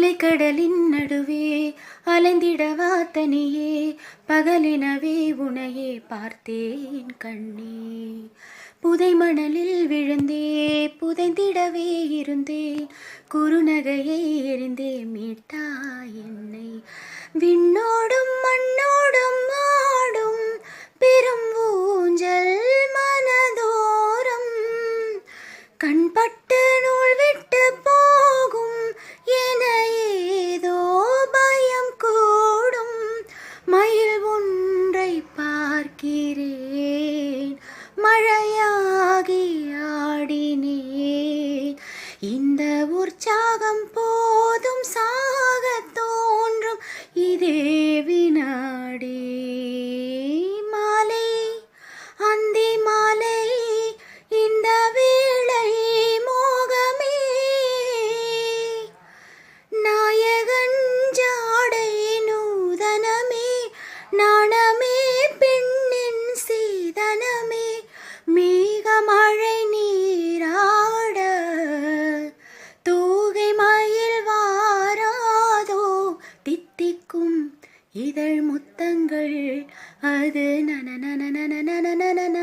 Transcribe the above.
அலைக்கடலின் நடுவே அலைந்திடவா தனியே பகலினவே உனையே பார்த்தேன் கண்ணே. புதை மணலில் விழுந்தே புதைந்திடவே இருந்தேன் குறுநகையை எறிந்தே மீட்டாய் என்னை. விண்ணோடும் மண்ணோடும் ஆடும் பெரும் ஊஞ்சல் மனதோரம் கண்பட்டு நூல் விட்டு போகும் என ஏதோ பயம் கூடும். மயில் ஒன்றை பார்க்கிறேன் மழையாகி ஆடினேன். இந்த உற்சாகம் போதும் சாக தோன்றும் இதே வினாடி. மாலை அந்தி மாலை இந்த வேளை மோகமே நாயகன் ஜாடை நூதனமே நாணமே பெண்ணின் சீதனமே மேகமழை நீராட தூகை மயில் வாராதோ தித்திக்கும் இதழ் முத்தங்கள் அது நன நன நன நன நன.